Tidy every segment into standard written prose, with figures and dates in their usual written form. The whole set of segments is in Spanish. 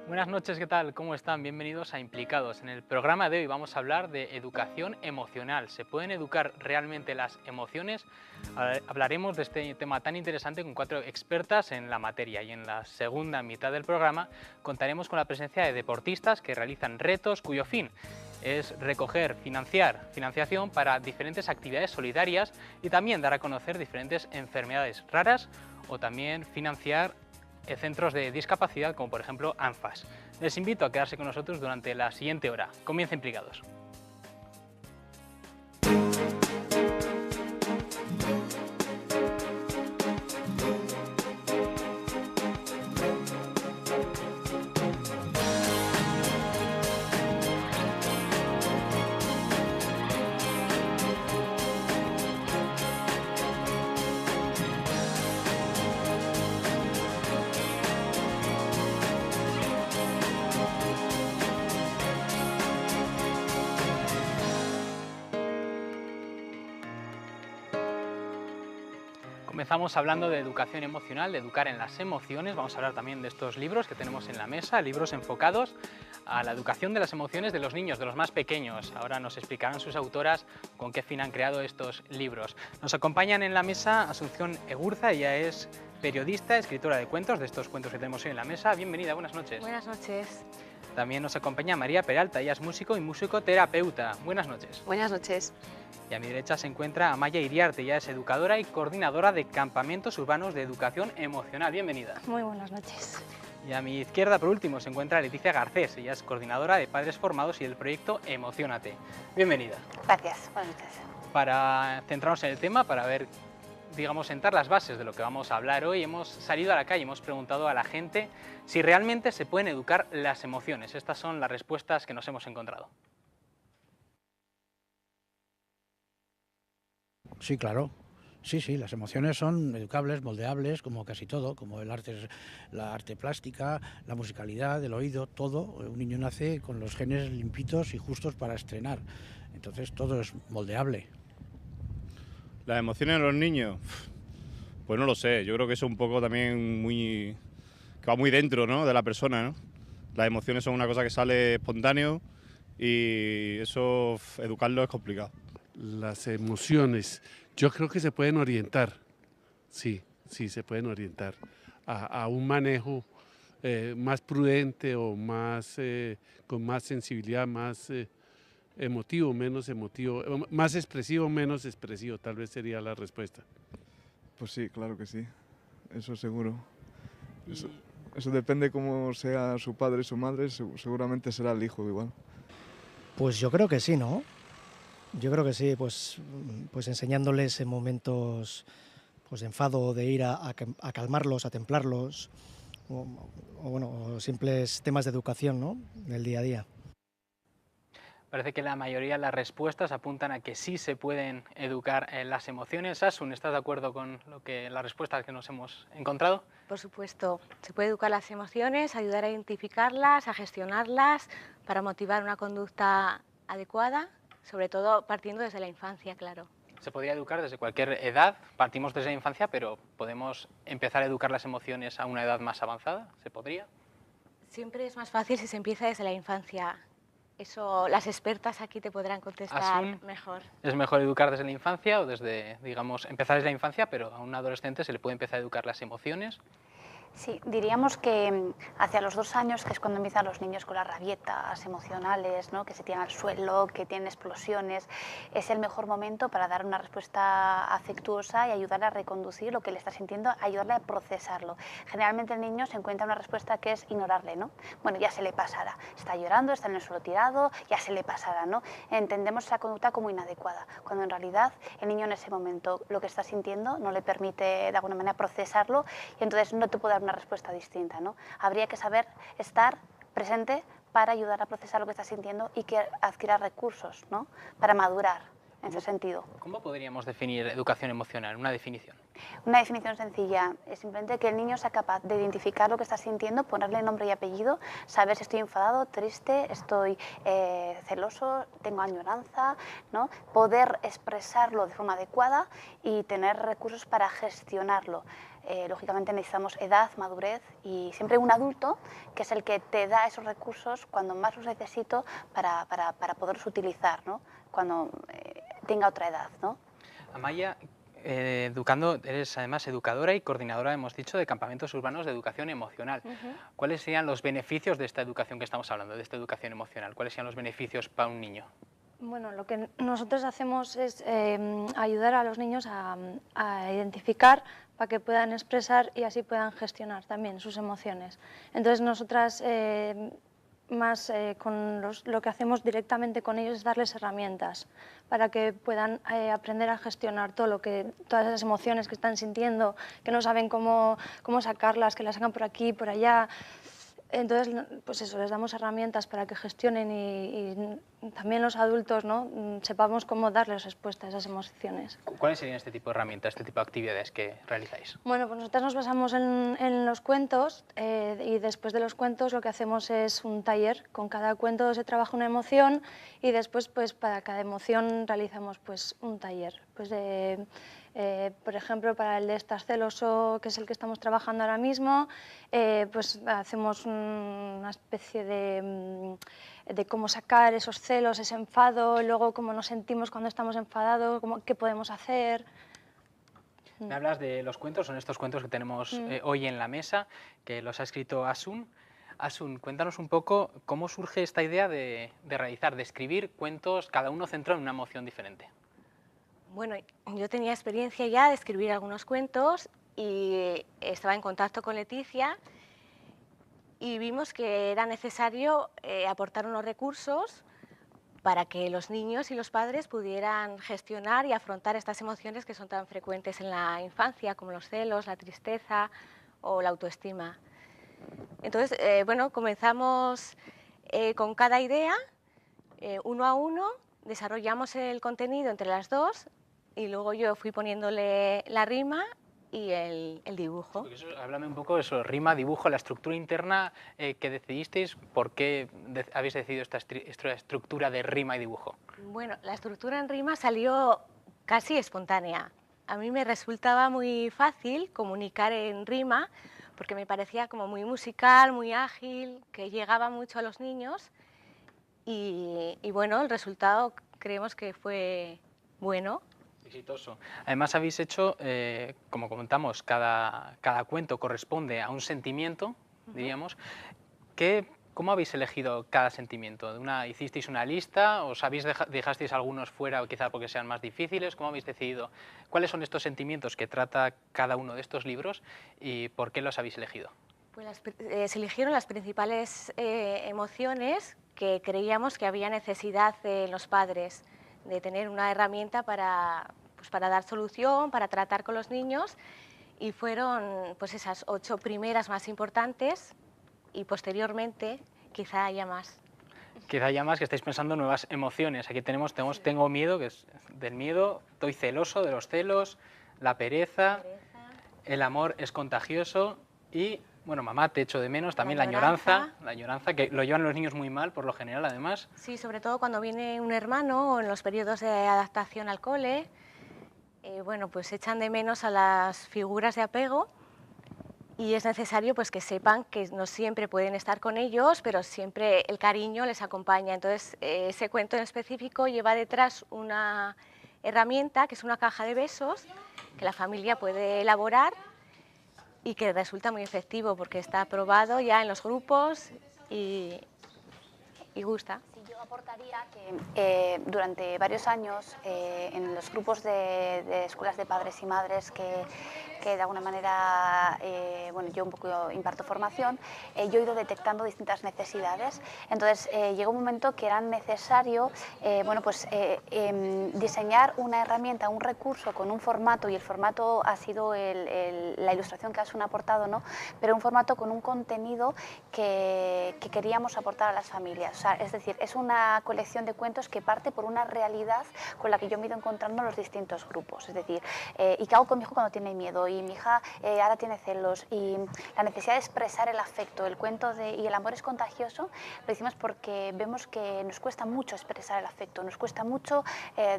Buenas noches, ¿qué tal? ¿Cómo están? Bienvenidos a Implicados. En el programa de hoy vamos a hablar de educación emocional. ¿Se pueden educar realmente las emociones? Hablaremos de este tema tan interesante con 4 expertas en la materia y en la segunda mitad del programa contaremos con la presencia de deportistas que realizan retos cuyo fin es recoger financiación para diferentes actividades solidarias y también dar a conocer diferentes enfermedades raras o también financiar centros de discapacidad como por ejemplo ANFAS. Les invito a quedarse con nosotros durante la siguiente hora. Comienza Implicados. Comenzamos hablando de educación emocional, de educar en las emociones. Vamos a hablar también de estos libros que tenemos en la mesa, libros enfocados a la educación de las emociones de los niños, de los más pequeños. Ahora nos explicarán sus autoras con qué fin han creado estos libros. Nos acompañan en la mesa Asunción Egurza, ella es periodista, escritora de cuentos, de estos cuentos que tenemos hoy en la mesa. Bienvenida, buenas noches. Buenas noches. También nos acompaña María Peralta, ella es músico y musicoterapeuta. Buenas noches. Buenas noches. Y a mi derecha se encuentra Amaya Iriarte, ella es educadora y coordinadora de campamentos urbanos de educación emocional. Bienvenida. Muy buenas noches. Y a mi izquierda, por último, se encuentra Leticia Garcés, ella es coordinadora de Padres Formados y del proyecto Emociónate. Bienvenida. Gracias. Buenas noches. Para centrarnos en el tema, para ver, digamos, sentar las bases de lo que vamos a hablar hoy, hemos salido a la calle, hemos preguntado a la gente si realmente se pueden educar las emociones. Estas son las respuestas que nos hemos encontrado. Sí, claro. Sí, las emociones son educables, moldeables, como casi todo, como el arte, la arte plástica, la musicalidad, el oído, todo. Un niño nace con los genes limpitos y justos para estrenar. Entonces todo es moldeable. Las emociones de los niños, pues no lo sé. Yo creo que eso es un poco también que va muy dentro, ¿no?, de la persona, ¿no? Las emociones son una cosa que sale espontáneo y eso, educarlo es complicado. Las emociones, yo creo que se pueden orientar, sí, se pueden orientar a un manejo más prudente o más con más sensibilidad, más emotivo, menos emotivo, más expresivo, menos expresivo, tal vez sería la respuesta. Pues sí, claro que sí, eso seguro. Eso depende cómo sea su padre y su madre, seguramente será el hijo igual. Pues yo creo que sí, ¿no? Yo creo que sí, pues enseñándoles en momentos pues, de enfado, de ira, a calmarlos, a templarlos, o simples temas de educación, ¿no?, del día a día. Parece que la mayoría de las respuestas apuntan a que sí se pueden educar las emociones. Asun, ¿estás de acuerdo con las respuestas que nos hemos encontrado? Por supuesto, se puede educar las emociones, ayudar a identificarlas, a gestionarlas, para motivar una conducta adecuada, sobre todo partiendo desde la infancia, claro. Se podría educar desde cualquier edad, partimos desde la infancia, pero ¿podemos empezar a educar las emociones a una edad más avanzada? ¿Se podría? Siempre es más fácil si se empieza desde la infancia. Eso las expertas aquí te podrán contestar mejor. ¿Es mejor educar desde la infancia o desde, digamos, empezar desde la infancia, pero a un adolescente se le puede empezar a educar las emociones? Sí, diríamos que hacia los 2 años, que es cuando empiezan los niños con las rabietas emocionales, ¿no?, que se tiran al suelo, que tienen explosiones, es el mejor momento para dar una respuesta afectuosa y ayudarle a reconducir lo que le está sintiendo, ayudarle a procesarlo. Generalmente el niño se encuentra una respuesta que es ignorarle, ¿no? Bueno, ya se le pasará, está llorando, está en el suelo tirado, ya se le pasará, ¿no? Entendemos esa conducta como inadecuada, cuando en realidad el niño en ese momento lo que está sintiendo no le permite de alguna manera procesarlo y entonces no te puede dar una respuesta distinta, ¿no? Habría que saber estar presente para ayudar a procesar lo que está sintiendo y que adquiera recursos, ¿no?, para madurar en ese sentido. ¿Cómo podríamos definir educación emocional? Una definición. Una definición sencilla es simplemente que el niño sea capaz de identificar lo que está sintiendo, ponerle nombre y apellido, saber si estoy enfadado, triste, estoy celoso, tengo añoranza, ¿no?, poder expresarlo de forma adecuada y tener recursos para gestionarlo. lógicamente necesitamos edad, madurez y siempre un adulto que es el que te da esos recursos cuando más los necesito para poderlos utilizar, ¿no? Cuando tenga otra edad, ¿no? Amaya, educando, eres además educadora y coordinadora, hemos dicho, de campamentos urbanos de educación emocional. ¿Cuáles serían los beneficios de esta educación que estamos hablando, de esta educación emocional? ¿Cuáles serían los beneficios para un niño? Bueno, lo que nosotros hacemos es ayudar a los niños a identificar para que puedan expresar y así puedan gestionar también sus emociones. Entonces nosotras lo que hacemos directamente con ellos es darles herramientas para que puedan aprender a gestionar todas esas emociones que están sintiendo, que no saben cómo sacarlas, que las sacan por aquí, por allá. Entonces, pues eso, les damos herramientas para que gestionen y también los adultos, ¿no?, sepamos cómo darles respuesta a esas emociones. ¿Cuáles serían este tipo de herramientas, este tipo de actividades que realizáis? Bueno, pues nosotros nos basamos en los cuentos y después de los cuentos lo que hacemos es un taller. Con cada cuento se trabaja una emoción y después pues para cada emoción realizamos pues un taller. Pues por ejemplo, para el de estás celoso, que es el que estamos trabajando ahora mismo, pues hacemos una especie de cómo sacar esos celos, ese enfado, luego cómo nos sentimos cuando estamos enfadados, qué podemos hacer. Me hablas de los cuentos, son estos cuentos que tenemos hoy en la mesa, que los ha escrito Asun. Asun, cuéntanos un poco cómo surge esta idea de escribir cuentos, cada uno centrado en una emoción diferente. Bueno, yo tenía experiencia ya de escribir algunos cuentos y estaba en contacto con Leticia y vimos que era necesario aportar unos recursos para que los niños y los padres pudieran gestionar y afrontar estas emociones que son tan frecuentes en la infancia, como los celos, la tristeza o la autoestima. Entonces, bueno, comenzamos con cada idea, uno a uno, desarrollamos el contenido entre las dos y luego yo fui poniéndole la rima y el dibujo. Háblame un poco de eso, rima, dibujo, la estructura interna que decidisteis, ¿por qué habéis decidido esta estructura de rima y dibujo? Bueno, la estructura en rima salió casi espontánea. A mí me resultaba muy fácil comunicar en rima porque me parecía como muy musical, muy ágil, que llegaba mucho a los niños y bueno, el resultado creemos que fue bueno. Exitoso. Además habéis hecho, como comentamos, cada cuento corresponde a un sentimiento, diríamos. ¿Cómo habéis elegido cada sentimiento? ¿Hicisteis una lista? ¿Os dejasteis algunos fuera, quizá porque sean más difíciles? ¿Cómo habéis decidido? ¿Cuáles son estos sentimientos que trata cada uno de estos libros y por qué los habéis elegido? Pues se eligieron las principales emociones que creíamos que había necesidad en los padres de tener una herramienta para dar solución, para tratar con los niños, y fueron pues esas 8 primeras más importantes y posteriormente quizá haya más. Quizá haya más, que estáis pensando en nuevas emociones. Aquí tenemos tengo miedo, que es del miedo, estoy celoso, de los celos, la pereza, el amor es contagioso y, bueno, mamá, te echo de menos, también la añoranza, que lo llevan los niños muy mal, por lo general, además. Sí, sobre todo cuando viene un hermano o en los periodos de adaptación al cole, bueno, pues echan de menos a las figuras de apego y es necesario pues que sepan que no siempre pueden estar con ellos, pero siempre el cariño les acompaña. Entonces, ese cuento en específico lleva detrás una herramienta que es una caja de besos que la familia puede elaborar y que resulta muy efectivo porque está probado ya en los grupos y gusta. Sí, yo aportaría que durante varios años en los grupos de escuelas de padres y madres que de alguna manera, bueno, yo un poco imparto formación, yo he ido detectando distintas necesidades. Entonces llegó un momento que era necesario bueno, pues, diseñar una herramienta, un recurso con un formato, y el formato ha sido la ilustración que Asun ha aportado, ¿no? Pero un formato con un contenido que queríamos aportar a las familias. O sea, es decir, es una colección de cuentos que parte por una realidad con la que yo me he ido encontrando en los distintos grupos. Es decir, ¿y qué hago con mi hijo cuando tiene miedo? Y mi hija ahora tiene celos. Y la necesidad de expresar el afecto, el cuento y el amor es contagioso, lo decimos porque vemos que nos cuesta mucho expresar el afecto, nos cuesta mucho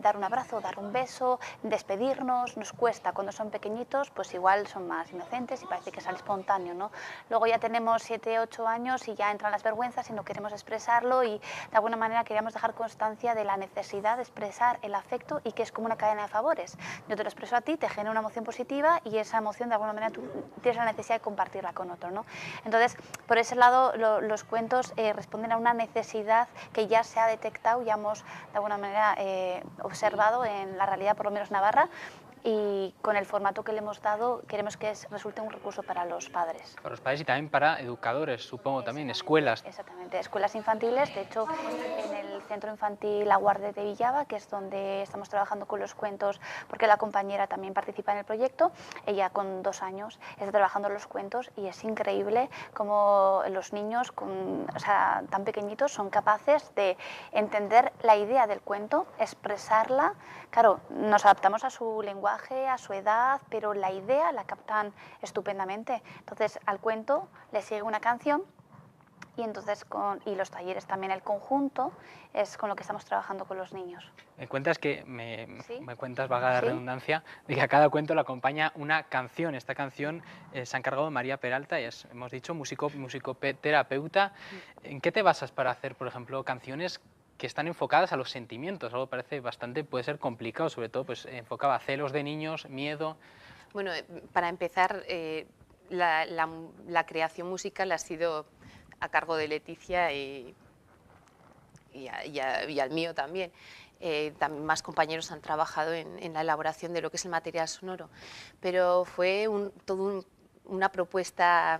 dar un abrazo, dar un beso, despedirnos, nos cuesta. Cuando son pequeñitos, pues igual son más inocentes y parece que sale espontáneo, ¿no? Luego ya tenemos 7, 8 años y ya entran las vergüenzas y no queremos expresarlo, y de alguna manera queríamos dejar constancia de la necesidad de expresar el afecto, y que es como una cadena de favores. Yo te lo expreso a ti, te genera una emoción positiva, y esa emoción de alguna manera tú tienes la necesidad de compartirla con otro, ¿no? Entonces, por ese lado, los cuentos responden a una necesidad que ya se ha detectado, ya hemos de alguna manera observado en la realidad, por lo menos navarra, y con el formato que le hemos dado queremos que resulte un recurso para los padres. Para los padres y también para educadores, supongo, también, escuelas. Exactamente, escuelas infantiles. De hecho, en el Centro Infantil La Guardia de Villava, que es donde estamos trabajando con los cuentos, porque la compañera también participa en el proyecto, ella con 2 años está trabajando los cuentos, y es increíble cómo los niños tan pequeñitos son capaces de entender la idea del cuento, expresarla. Claro, nos adaptamos a su lenguaje, a su edad, pero la idea la captan estupendamente. Entonces, al cuento le sigue una canción, y entonces y los talleres también, el conjunto es con lo que estamos trabajando con los niños. Me cuentas que, ¿Sí? me cuentas, valga la ¿Sí? redundancia, de que a cada cuento le acompaña una canción. Esta canción se ha encargado María Peralta, y es, hemos dicho, musicoterapeuta. ¿En qué te basas para hacer, por ejemplo, canciones que están enfocadas a los sentimientos? Algo parece bastante, puede ser complicado, sobre todo pues enfocaba a celos de niños, miedo. Bueno, para empezar, la creación musical ha sido a cargo de Leticia y al mío también. También más compañeros han trabajado en la elaboración de lo que es el material sonoro, pero fue una propuesta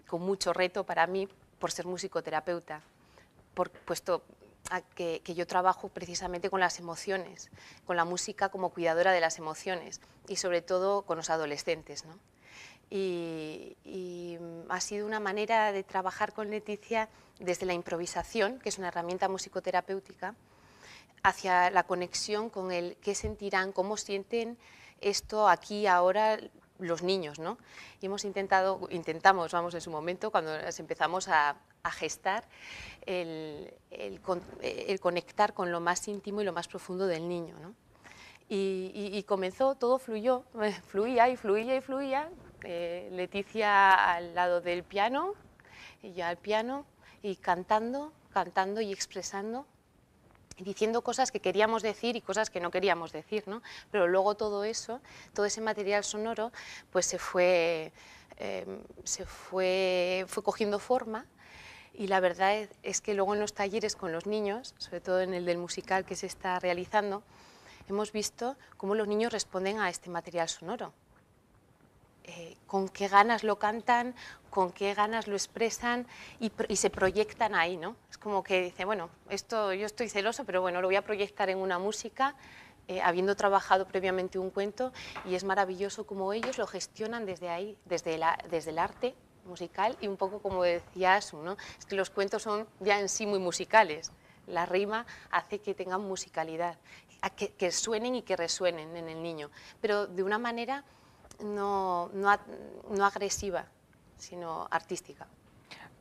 con mucho reto para mí, por ser musicoterapeuta, puesto que yo trabajo precisamente con las emociones, con la música como cuidadora de las emociones, y sobre todo con los adolescentes, ¿no? Y ha sido una manera de trabajar con Leticia desde la improvisación, que es una herramienta musicoterapéutica, hacia la conexión con el qué sentirán, cómo sienten esto aquí, ahora, los niños, ¿no? Y intentamos, vamos, en su momento, cuando las empezamos a gestar, el conectar con lo más íntimo y lo más profundo del niño, ¿no? Y comenzó, todo fluyó, fluía y fluía y fluía. Leticia al lado del piano, y yo al piano, y cantando y expresando, y diciendo cosas que queríamos decir y cosas que no queríamos decir, ¿no? Pero luego todo eso, todo ese material sonoro, pues se fue cogiendo forma. Y la verdad es que luego en los talleres con los niños, sobre todo en el del musical que se está realizando, hemos visto cómo los niños responden a este material sonoro. Con qué ganas lo cantan, con qué ganas lo expresan, y se proyectan ahí, ¿no? Es como que dice, bueno, esto yo estoy celoso, pero bueno, lo voy a proyectar en una música, habiendo trabajado previamente un cuento, y es maravilloso cómo ellos lo gestionan desde ahí, desde el arte musical, y un poco como decía Asun, ¿no? Es que los cuentos son ya en sí muy musicales. La rima hace que tengan musicalidad, que suenen y que resuenen en el niño, pero de una manera no agresiva, sino artística.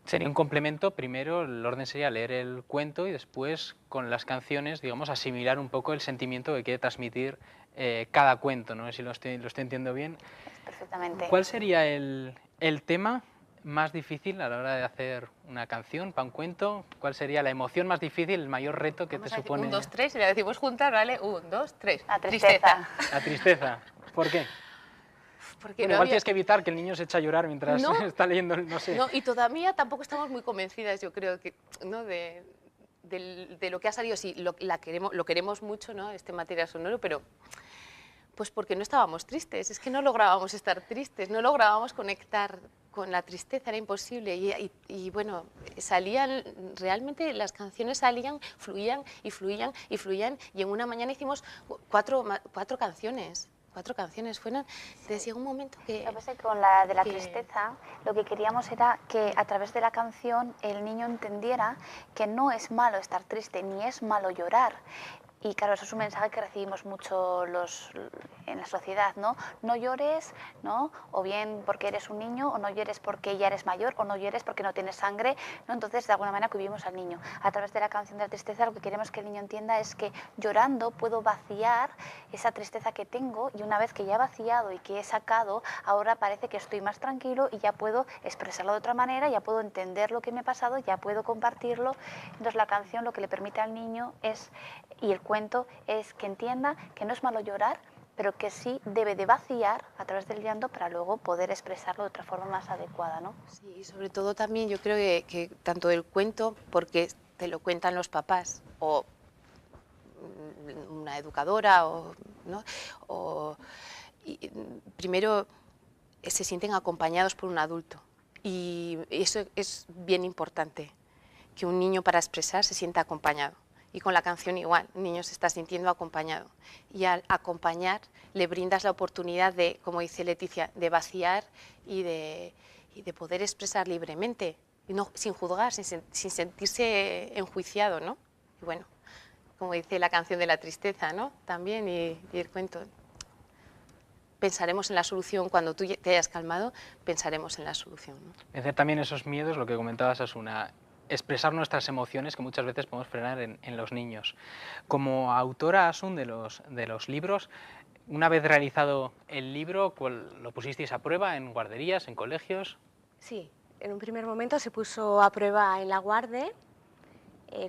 Sería un complemento, primero el orden sería leer el cuento y después con las canciones, digamos, asimilar un poco el sentimiento que quiere transmitir cada cuento, no sé si lo estoy entendiendo bien. Perfectamente. ¿Cuál sería el tema más difícil a la hora de hacer una canción para un cuento? ¿Cuál sería la emoción más difícil, el mayor reto que te supone? 1, 2, 3, y la decimos juntas, ¿vale? 1, 2, 3. La tristeza. La tristeza. ¿Por qué? Porque bueno, igual tienes que evitar que el niño se eche a llorar mientras está leyendo, no sé. No, y todavía tampoco estamos muy convencidas, yo creo, que, ¿no? de lo que ha salido. Sí, lo queremos mucho, ¿no? Este material sonoro, pero pues porque no estábamos tristes, es que no lográbamos estar tristes, no lográbamos conectar con la tristeza, era imposible. Y bueno, realmente las canciones salían, fluían y fluían y fluían, y en una mañana hicimos cuatro canciones. 4 canciones fueron. Entonces llegó un momento que... Lo que pasa es que con la de la tristeza, lo que queríamos era que a través de la canción el niño entendiera que no es malo estar triste, ni es malo llorar. Y claro, eso es un mensaje que recibimos mucho en la sociedad, ¿no? No llores, ¿no? O bien porque eres un niño, o no llores porque ya eres mayor, o no llores porque no tienes sangre, ¿no? Entonces, de alguna manera, cohibimos al niño. A través de la canción de la tristeza, lo que queremos que el niño entienda es que llorando puedo vaciar esa tristeza que tengo, y una vez que ya he vaciado y que he sacado, ahora parece que estoy más tranquilo y ya puedo expresarlo de otra manera, ya puedo entender lo que me ha pasado, ya puedo compartirlo. Entonces, la canción lo que le permite al niño es, y el cuento es que entienda que no es malo llorar, pero que sí debe de vaciar a través del llanto para luego poder expresarlo de otra forma más adecuada, ¿no? Sí, y sobre todo también yo creo que tanto el cuento, porque te lo cuentan los papás o una educadora, ¿no? Primero se sienten acompañados por un adulto, y eso es bien importante, que un niño para expresar se sienta acompañado. Y con la canción igual, el niño se está sintiendo acompañado. Y al acompañar le brindas la oportunidad de, como dice Leticia, de vaciar y de poder expresar libremente, y no, sin juzgar, sin sentirse enjuiciado, ¿no? Y bueno, como dice la canción de la tristeza, ¿no? También, y el cuento. Pensaremos en la solución cuando tú te hayas calmado, pensaremos en la solución, ¿no? Vencer también esos miedos, lo que comentabas, Asuna, expresar nuestras emociones que muchas veces podemos frenar en los niños. Como autora, Asun, de los libros, una vez realizado el libro, ¿lo pusisteis a prueba en guarderías, en colegios? Sí, en un primer momento se puso a prueba en la Guarde,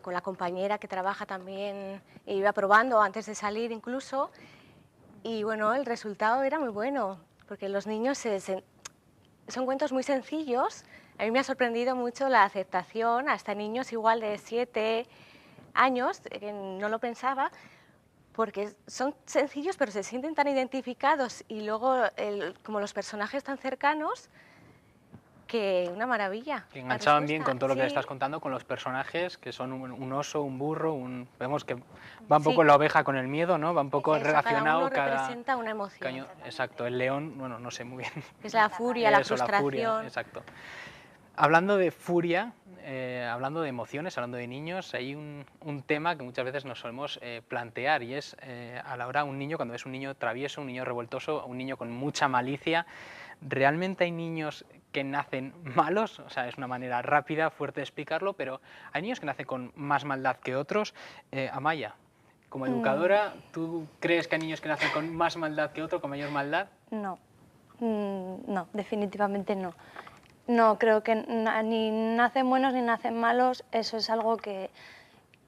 con la compañera que trabaja también, iba probando antes de salir incluso, y bueno, el resultado era muy bueno, porque los niños son cuentos muy sencillos. A mí me ha sorprendido mucho la aceptación, hasta niños igual de 7 años, que no lo pensaba, porque son sencillos pero se sienten tan identificados, y luego como los personajes tan cercanos, que una maravilla. Que enganchaban bien con todo lo que le estás contando, con los personajes, que son un oso, un burro, vemos que va un poco la oveja con el miedo, ¿no? Va un poco relacionado. Cada uno representa una emoción. Exacto, el león, bueno, no sé muy bien. Es la furia, la frustración. La furia, exacto. Hablando de furia, hablando de emociones, hablando de niños, hay un tema que muchas veces nos solemos plantear, y es a la hora un niño, cuando ves un niño travieso, un niño revoltoso, un niño con mucha malicia, ¿realmente hay niños que nacen malos? O sea, es una manera rápida, fuerte de explicarlo, pero hay niños que nacen con más maldad que otros. Amaya, como educadora, ¿tú crees que hay niños que nacen con más maldad que otros, con mayor maldad? No, no, definitivamente no. No, creo que ni nacen buenos ni nacen malos, eso es algo que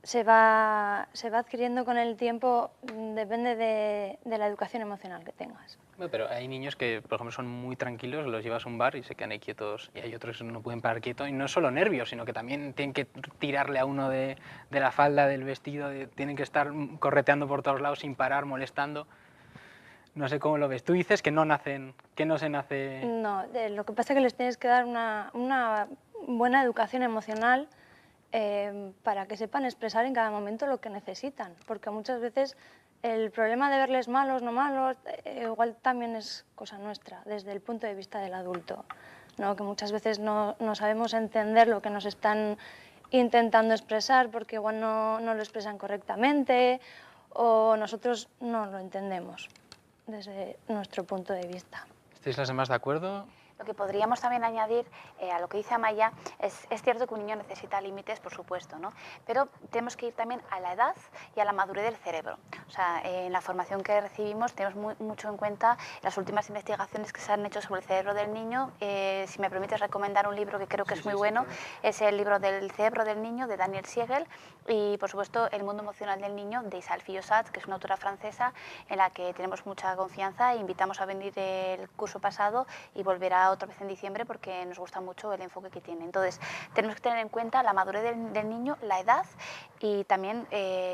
se va adquiriendo con el tiempo, depende de la educación emocional que tengas. Bueno, pero hay niños que, por ejemplo, son muy tranquilos, los llevas a un bar y se quedan ahí quietos, y hay otros que no pueden parar quietos, y no es solo nervios, sino que también tienen que tirarle a uno de la falda, del vestido, tienen que estar correteando por todos lados sin parar, molestando. No sé cómo lo ves. Tú dices que no se nace... No, lo que pasa es que les tienes que dar una buena educación emocional para que sepan expresar en cada momento lo que necesitan, porque muchas veces el problema de verles malos, no malos, igual también es cosa nuestra, desde el punto de vista del adulto, ¿no? Que muchas veces no sabemos entender lo que nos están intentando expresar porque igual no lo expresan correctamente, o nosotros no lo entendemos desde nuestro punto de vista. ¿Estáis las demás de acuerdo? Lo que podríamos también añadir a lo que dice Amaya, es cierto que un niño necesita límites, por supuesto, ¿no? Pero tenemos que ir también a la edad y a la madurez del cerebro. O sea, en la formación que recibimos tenemos mucho en cuenta las últimas investigaciones que se han hecho sobre el cerebro del niño. Si me permites recomendar un libro que creo que es muy bueno, es el libro del cerebro del niño de Daniel Siegel, y por supuesto El mundo emocional del niño de Isabelle Fillosat, que es una autora francesa en la que tenemos mucha confianza, e invitamos a venir el curso pasado y volverá otra vez en diciembre porque nos gusta mucho el enfoque que tiene. Entonces, tenemos que tener en cuenta la madurez del niño, la edad, y también,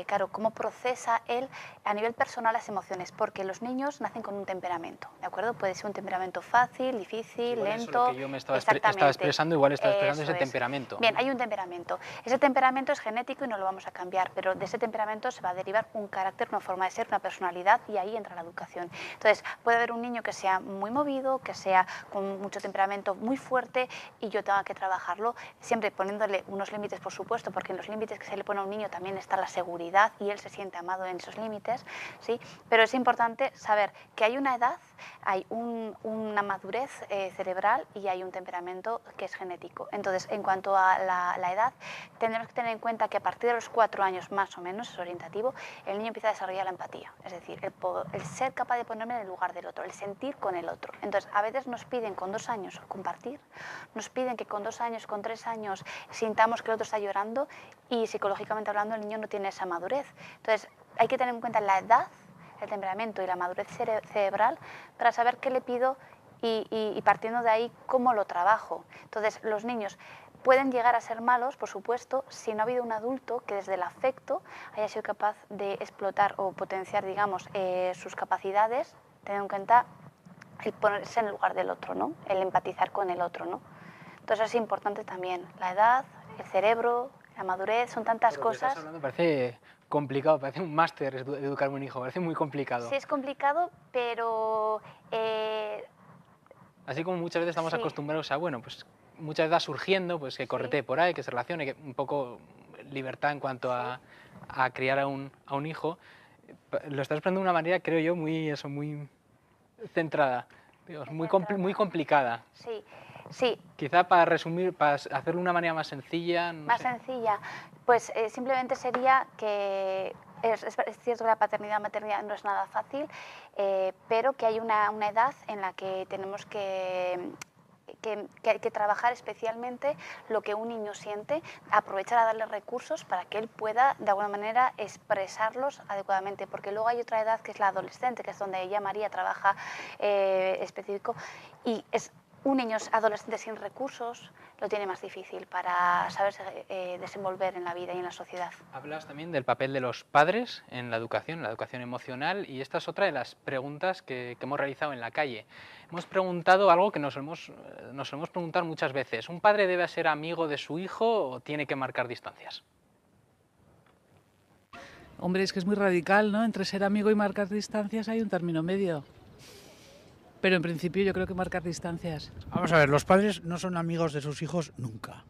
claro, cómo procesa él a nivel personal las emociones, porque los niños nacen con un temperamento, ¿de acuerdo? Puede ser un temperamento fácil, difícil, Igual lento. Eso es lo que yo me estaba expresando, igual estaba expresando ese es. temperamento. Bien, hay un temperamento. Ese temperamento es genético y no lo vamos a cambiar, pero de ese temperamento se va a derivar un carácter, una forma de ser, una personalidad, y ahí entra la educación. Entonces, puede haber un niño que sea muy movido, que sea con mucho temperamento, muy fuerte, y yo tengo que trabajarlo, siempre poniéndole unos límites, por supuesto, porque en los límites que se le pone a un niño también está la seguridad y él se siente amado en esos límites, ¿sí? Pero es importante saber que hay una edad, hay una madurez cerebral y hay un temperamento que es genético. Entonces, en cuanto a la edad, tenemos que tener en cuenta que a partir de los 4 años más o menos, es orientativo, el niño empieza a desarrollar la empatía, es decir, el ser capaz de ponerme en el lugar del otro, el sentir con el otro. Entonces, a veces nos piden con 2 años compartir, nos piden que con 2 años, con 3 años sintamos que el otro está llorando, y psicológicamente hablando el niño no tiene esa madurez. Entonces, hay que tener en cuenta la edad, el temperamento y la madurez cerebral para saber qué le pido y partiendo de ahí cómo lo trabajo. Entonces, los niños pueden llegar a ser malos, por supuesto, si no ha habido un adulto que desde el afecto haya sido capaz de explotar o potenciar, digamos, sus capacidades, teniendo en cuenta el ponerse en el lugar del otro, ¿no? El empatizar con el otro, ¿no? Entonces es importante también la edad, el cerebro, la madurez, son tantas cosas. Estás hablando, parece complicado, parece un máster educar a un hijo, parece muy complicado. Sí, es complicado, pero... Así como muchas veces estamos acostumbrados a, bueno, pues muchas veces va surgiendo, pues que corretee por ahí, que se relacione, que un poco libertad en cuanto a criar a un hijo. Lo estás explicando de una manera, creo yo, muy centrada, digamos, muy complicada. Sí, sí. Quizá para resumir, para hacerlo de una manera más sencilla. Más sencilla, pues simplemente sería que es cierto que la paternidad, maternidad no es nada fácil, pero que hay una edad en la que tenemos que trabajar especialmente lo que un niño siente, aprovechar a darle recursos para que él pueda de alguna manera expresarlos adecuadamente, porque luego hay otra edad que es la adolescente, que es donde ella, María, trabaja específico, y es un niño adolescente sin recursos lo tiene más difícil para saberse desenvolver en la vida y en la sociedad. Hablas también del papel de los padres en la educación emocional, y esta es otra de las preguntas que hemos realizado en la calle. Hemos preguntado algo que nos hemos preguntado muchas veces. ¿Un padre debe ser amigo de su hijo o tiene que marcar distancias? Hombre, es que es muy radical, ¿no? Entre ser amigo y marcar distancias hay un término medio. Pero en principio yo creo que marcar distancias. Vamos a ver, los padres no son amigos de sus hijos nunca,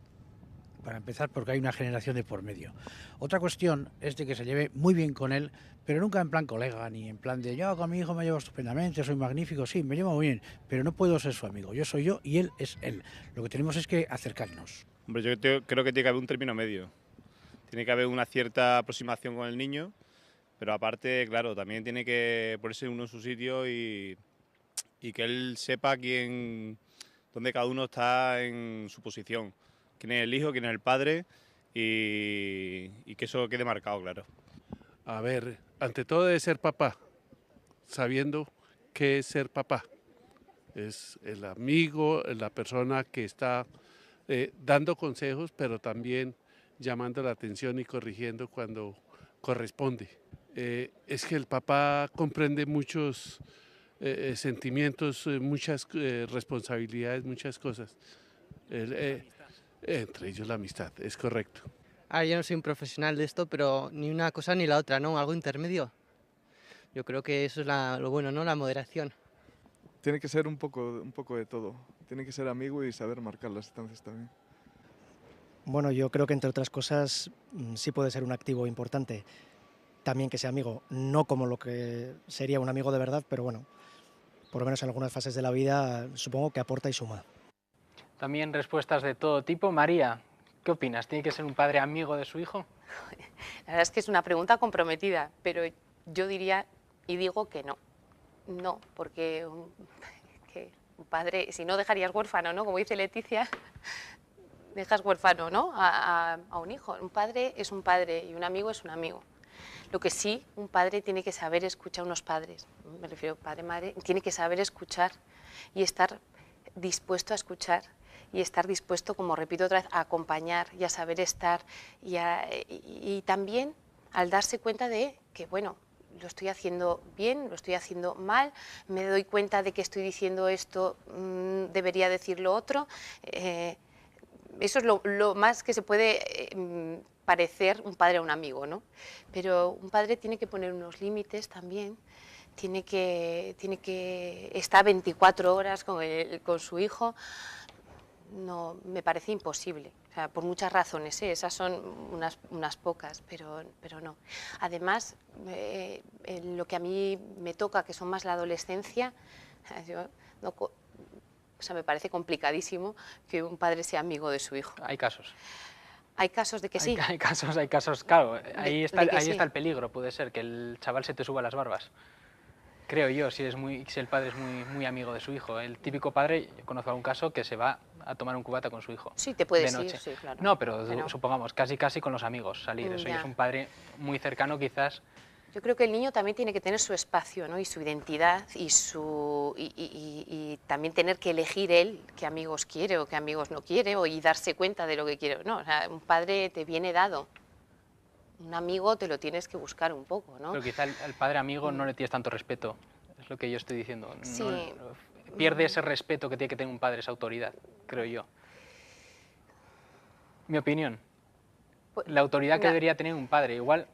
para empezar, porque hay una generación de por medio. Otra cuestión es de que se lleve muy bien con él, pero nunca en plan colega, ni en plan de yo con mi hijo me llevo estupendamente, soy magnífico, sí, me llevo muy bien, pero no puedo ser su amigo. Yo soy yo y él es él. Lo que tenemos es que acercarnos. Hombre, yo creo que tiene que haber un término medio. Tiene que haber una cierta aproximación con el niño, pero aparte, claro, también tiene que ponerse uno en su sitio y que él sepa dónde cada uno está en su posición, quién es el hijo, quién es el padre, y que eso quede marcado, claro. A ver, ante todo debe ser papá, sabiendo qué es ser papá. Es el amigo, la persona que está dando consejos, pero también llamando la atención y corrigiendo cuando corresponde. Es que el papá comprende muchos sentimientos, muchas responsabilidades, muchas cosas. Entre ellos la amistad, es correcto. Yo no soy un profesional de esto, pero ni una cosa ni la otra, ¿no? Algo intermedio. Yo creo que eso es lo bueno, ¿no? La moderación. Tiene que ser un poco de todo. Tiene que ser amigo y saber marcar las distancias también. Bueno, yo creo que entre otras cosas sí puede ser un activo importante. También que sea amigo, no como lo que sería un amigo de verdad, pero bueno, por lo menos en algunas fases de la vida supongo que aporta y suma. También respuestas de todo tipo. María, ¿qué opinas? ¿Tiene que ser un padre amigo de su hijo? La verdad es que es una pregunta comprometida, pero yo diría y digo que no. No, porque un padre, si no dejarías huérfano, ¿no? Como dice Leticia, dejas huérfano, ¿no? a un hijo. Un padre es un padre y un amigo es un amigo. Lo que sí, un padre tiene que saber escuchar a unos padres, me refiero padre, madre, tiene que saber escuchar y estar dispuesto a escuchar y estar dispuesto, como repito otra vez, a acompañar y a saber estar y también al darse cuenta de que, bueno, lo estoy haciendo bien, lo estoy haciendo mal, me doy cuenta de que estoy diciendo esto, debería decir lo otro. Eso es lo más que se puede parecer un padre a un amigo, ¿no? Pero un padre tiene que poner unos límites también, tiene que estar 24 horas con su hijo. No, me parece imposible, o sea, por muchas razones, esas son unas pocas, pero no. Además, lo que a mí me toca, que son más la adolescencia, o sea, me parece complicadísimo que un padre sea amigo de su hijo. Hay casos. Hay casos de que sí. Hay casos, claro, ahí está sí. el peligro, puede ser, que el chaval se te suba las barbas. Creo yo, si el padre es muy amigo de su hijo. El típico padre, yo conozco algún caso que se va a tomar un cubata con su hijo. Sí, te puedes de noche. ir, sí, claro. No, pero supongamos, casi con los amigos salir. Eso ya es un padre muy cercano, quizás. Yo creo que el niño también tiene que tener su espacio, ¿no? Y su identidad y también tener que elegir él qué amigos quiere o qué amigos no quiere y darse cuenta de lo que quiere. No, o sea, un padre te viene dado. Un amigo te lo tienes que buscar un poco, ¿no? Pero quizá al padre amigo no le tienes tanto respeto, es lo que yo estoy diciendo. Sí. Pierde ese respeto que tiene que tener un padre, esa autoridad, creo yo. Mi opinión. La autoridad que debería tener un padre, igual...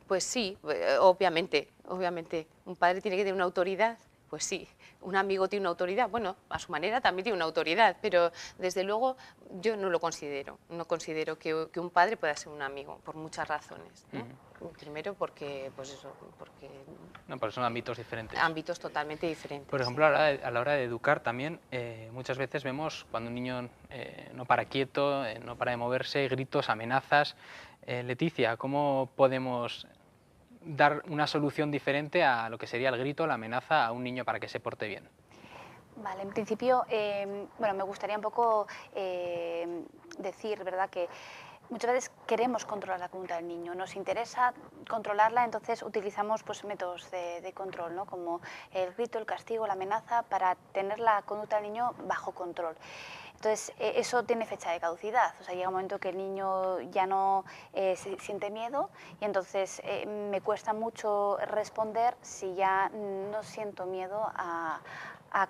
Pues sí, obviamente. Un padre tiene que tener una autoridad, pues sí. Un amigo tiene una autoridad, bueno, a su manera también tiene una autoridad, pero desde luego yo no lo considero. No considero que un padre pueda ser un amigo, por muchas razones, ¿no? Primero porque, pues eso, porque... No, pero son ámbitos diferentes. Ámbitos totalmente diferentes. Por ejemplo, a la hora de educar también, muchas veces vemos cuando un niño no para quieto, no para de moverse, gritos, amenazas. Leticia, ¿cómo podemos dar una solución diferente a lo que sería el grito, la amenaza a un niño para que se porte bien? Vale, en principio, bueno, me gustaría un poco decir, ¿verdad?, que muchas veces queremos controlar la conducta del niño, nos interesa controlarla, entonces utilizamos pues, métodos de control, ¿no?, como el grito, el castigo, la amenaza, para tener la conducta del niño bajo control. Entonces, eso tiene fecha de caducidad, o sea, llega un momento que el niño ya no siente miedo y entonces me cuesta mucho responder si ya no siento miedo a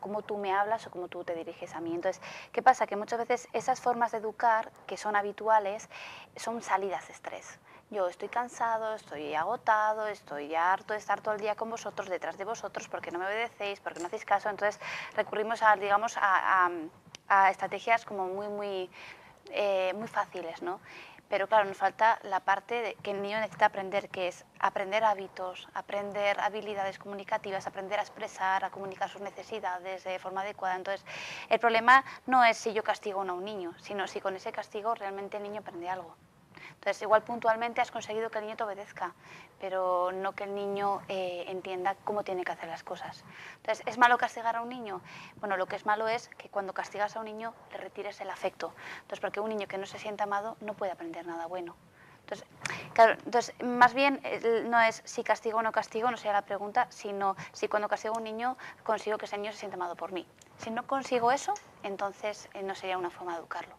cómo tú me hablas o cómo tú te diriges a mí. Entonces, ¿qué pasa? Que muchas veces esas formas de educar, que son habituales, son salidas de estrés. Yo estoy cansado, estoy agotado, estoy harto de estar todo el día con vosotros, detrás de vosotros, porque no me obedecéis, porque no hacéis caso. Entonces, recurrimos a, digamos, a estrategias como muy fáciles, ¿no? Pero claro, nos falta la parte de que el niño necesita aprender, que es aprender hábitos, aprender habilidades comunicativas, aprender a expresar, a comunicar sus necesidades de forma adecuada. Entonces, el problema no es si yo castigo o no a un niño, sino si con ese castigo realmente el niño aprende algo. Entonces, igual puntualmente has conseguido que el niño te obedezca, pero no que el niño entienda cómo tiene que hacer las cosas. Entonces, ¿es malo castigar a un niño? Bueno, lo que es malo es que cuando castigas a un niño le retires el afecto. Entonces, porque un niño que no se sienta amado no puede aprender nada bueno. Entonces, claro, más bien no es si castigo o no castigo, no sería la pregunta, sino si cuando castigo a un niño consigo que ese niño se sienta amado por mí. Si no consigo eso, entonces no sería una forma de educarlo.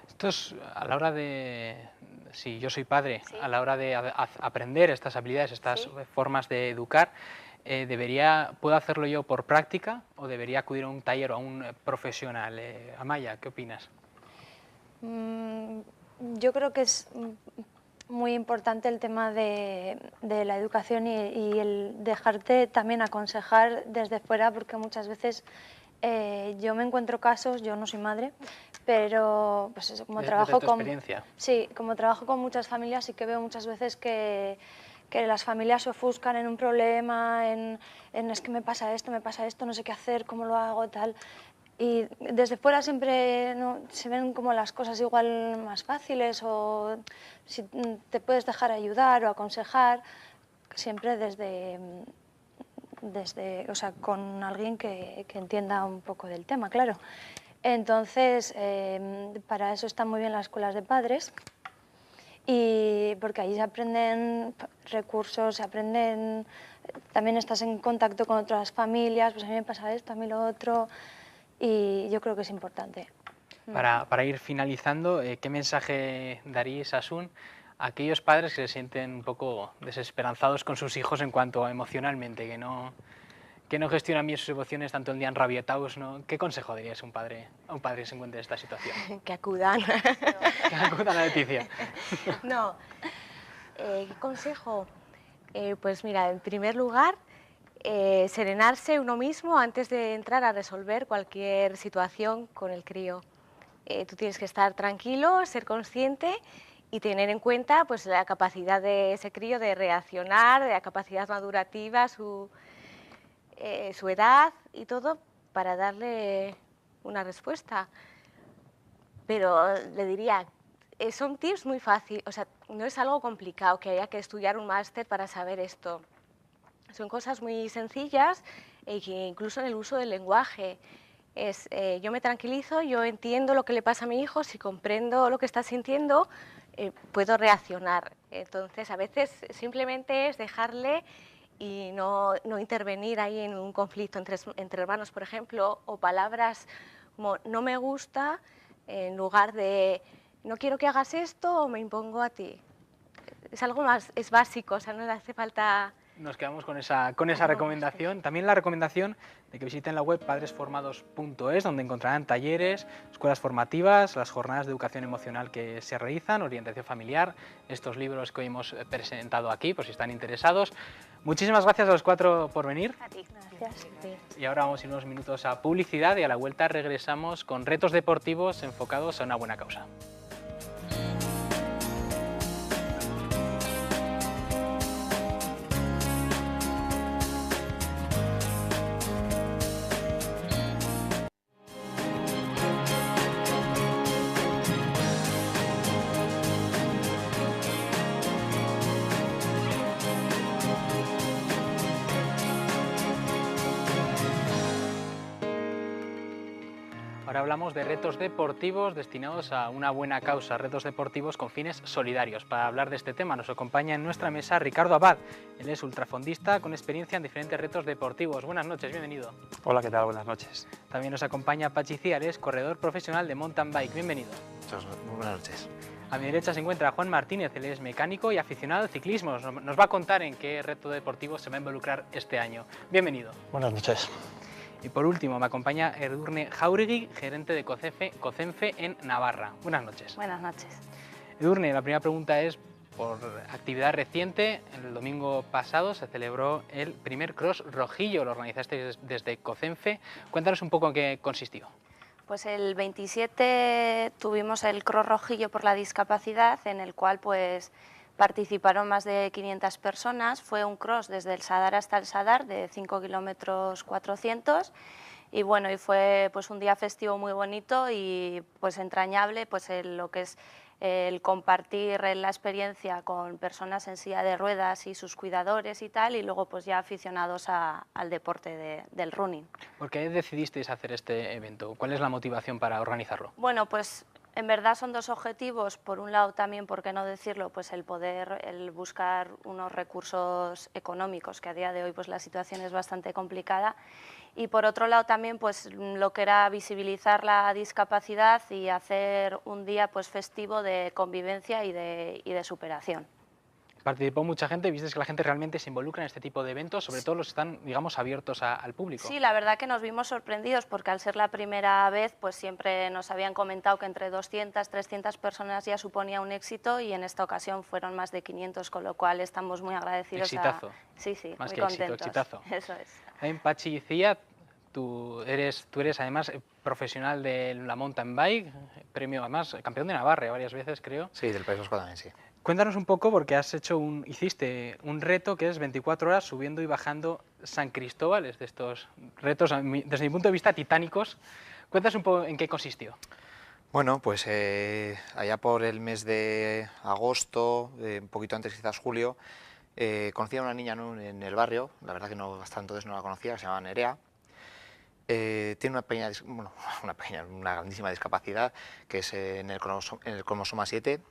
Esto es a la hora de, si yo soy padre, a la hora de aprender estas habilidades, estas formas de educar, ¿puedo hacerlo yo por práctica o debería acudir a un taller o a un profesional? Amaya, ¿qué opinas? Yo creo que es muy importante el tema de la educación y el dejarte también aconsejar desde fuera, porque muchas veces yo me encuentro casos, yo no soy madre, pero pues eso, como trabajo con muchas familias, sí que veo muchas veces que las familias se ofuscan en un problema, en es que me pasa esto, no sé qué hacer, cómo lo hago, tal. Y desde fuera siempre se ven como las cosas igual más fáciles, o si te puedes dejar ayudar o aconsejar, siempre o sea, con alguien que entienda un poco del tema, claro. Entonces, para eso están muy bien las escuelas de padres, y porque ahí se aprenden recursos, también estás en contacto con otras familias, pues a mí me pasa esto, a mí lo otro, y yo creo que es importante. Para ir finalizando, ¿qué mensaje daríais, Asun, a aquellos padres que se sienten un poco desesperanzados con sus hijos en cuanto a emocionalmente, que no gestionan bien sus emociones, tanto el día enrabietados, ¿no? ¿Qué consejo dirías a un padre que se encuentre en esta situación? Que acudan. Que acudan a Leticia. No, ¿qué consejo? Pues mira, en primer lugar, serenarse uno mismo antes de entrar a resolver cualquier situación con el crío. Tú tienes que estar tranquilo, ser consciente y tener en cuenta pues, la capacidad de ese crío de reaccionar, la capacidad madurativa, su edad y todo, para darle una respuesta. Pero le diría, son tips muy fáciles, o sea, no es algo complicado que haya que estudiar un máster para saber esto. Son cosas muy sencillas e que incluso en el uso del lenguaje. Yo me tranquilizo, yo entiendo lo que le pasa a mi hijo, si comprendo lo que está sintiendo, puedo reaccionar. Entonces, a veces simplemente es dejarle y no intervenir ahí en un conflicto entre hermanos, por ejemplo, o palabras como no me gusta, en lugar de no quiero que hagas esto o me impongo a ti. Es algo más, es básico, o sea, no le hace falta... Nos quedamos con esa recomendación. También la recomendación de que visiten la web padresformados.es, donde encontrarán talleres, escuelas formativas, las jornadas de educación emocional que se realizan, orientación familiar, estos libros que hoy hemos presentado aquí, por si están interesados. Muchísimas gracias a los cuatro por venir. A ti. Gracias. Y ahora vamos a ir unos minutos a publicidad y a la vuelta regresamos con retos deportivos enfocados a una buena causa. Ahora hablamos de retos deportivos destinados a una buena causa, retos deportivos con fines solidarios. Para hablar de este tema nos acompaña en nuestra mesa Ricardo Abad. Él es ultrafondista con experiencia en diferentes retos deportivos. Buenas noches, bienvenido. Hola, ¿qué tal? Buenas noches. También nos acompaña Pachi Ciares, corredor profesional de mountain bike. Bienvenido. Muy buenas noches. A mi derecha se encuentra Juan Martínez, él es mecánico y aficionado al ciclismo. Nos va a contar en qué reto deportivo se va a involucrar este año. Bienvenido. Buenas noches. Y por último me acompaña Edurne Jauregui, gerente de COCENFE en Navarra. Buenas noches. Buenas noches. Edurne, la primera pregunta es, por actividad reciente, el domingo pasado se celebró el primer Cross Rojillo, lo organizasteis desde COCENFE. Cuéntanos un poco en qué consistió. Pues el 27 tuvimos el Cross Rojillo por la discapacidad, en el cual pues participaron más de 500 personas. Fue un cross desde el Sadar hasta el Sadar de 5 kilómetros 400 y bueno, y fue pues un día festivo muy bonito y pues entrañable, pues lo que es el compartir la experiencia con personas en silla de ruedas y sus cuidadores y tal, y luego pues ya aficionados al deporte del running. ¿Por qué decidisteis hacer este evento? ¿Cuál es la motivación para organizarlo? Bueno, pues en verdad son dos objetivos. Por un lado también, ¿por qué no decirlo?, pues el buscar unos recursos económicos, que a día de hoy pues la situación es bastante complicada, y por otro lado también pues lo que era visibilizar la discapacidad y hacer un día pues festivo de convivencia y de superación. Participó mucha gente, visteis que la gente realmente se involucra en este tipo de eventos, sobre todo los que están, digamos, abiertos al público. Sí, la verdad que nos vimos sorprendidos porque al ser la primera vez, pues siempre nos habían comentado que entre 200, 300 personas ya suponía un éxito y en esta ocasión fueron más de 500, con lo cual estamos muy agradecidos. Exitazo. Sí, sí, más muy que contentos. éxito, exitazo. Eso es. En Pachi y Cía, tú eres además profesional de la mountain bike, premio además, campeón de Navarra varias veces creo. Sí, del País Vasco también, sí. Cuéntanos un poco porque hiciste un reto que es 24 horas subiendo y bajando San Cristóbal, es de estos retos desde mi punto de vista titánicos. Cuéntanos un poco en qué consistió. Bueno, pues allá por el mes de agosto, un poquito antes quizás julio, conocí a una niña en el barrio, la verdad que hasta entonces no la conocía, se llama Nerea. Tiene una grandísima discapacidad, que es en el cromosoma 7.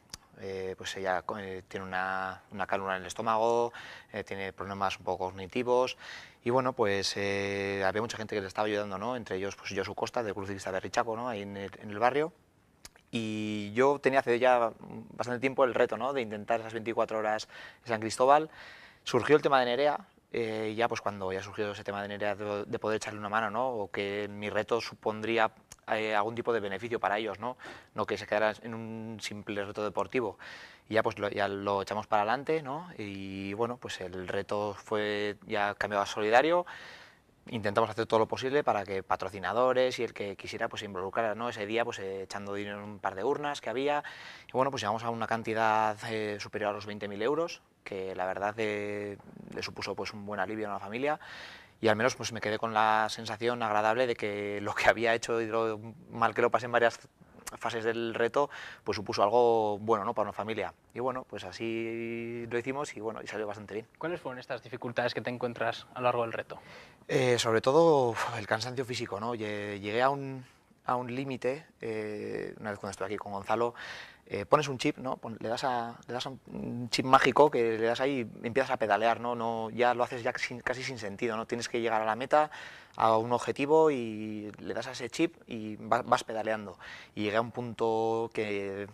Pues ella tiene una cálula en el estómago, tiene problemas un poco cognitivos y bueno, pues había mucha gente que le estaba ayudando, ¿no? Entre ellos pues Josu Costa, del Cruz Ciclista Berrichaco, ¿no? Ahí en el barrio. y yo tenía hace ya bastante tiempo el reto, ¿no?, de intentar esas 24 horas en San Cristóbal. Surgió el tema de Nerea, ya pues cuando ya surgió ese tema de Nerea de poder echarle una mano, ¿no?, o que mi reto supondría algún tipo de beneficio para ellos, ¿no?, no que se quedara en un simple reto deportivo. Y ya pues ya lo echamos para adelante, ¿no?, y bueno, pues el reto fue ya cambiado a solidario. Intentamos hacer todo lo posible para que patrocinadores y el que quisiera pues se involucrara, ¿no?, ese día pues echando dinero en un par de urnas que había, y bueno, pues llegamos a una cantidad superior a los 20.000 euros, que la verdad le supuso pues un buen alivio a la familia, y al menos pues me quedé con la sensación agradable de que lo que había hecho y lo mal que lo pasé en varias fases del reto, pues supuso algo bueno, ¿no?, para una familia. Y bueno, pues así lo hicimos y bueno, y salió bastante bien. ¿Cuáles fueron estas dificultades que te encuentras a lo largo del reto? Sobre todo el cansancio físico, ¿no? Llegué a un límite, una vez cuando estuve aquí con Gonzalo, pones un chip, ¿no?, le das a un chip mágico que le das ahí y empiezas a pedalear, ¿no? Ya lo haces ya casi sin sentido, ¿no? Tienes que llegar a la meta, a un objetivo, y le das a ese chip y vas pedaleando. Y llegué a un punto que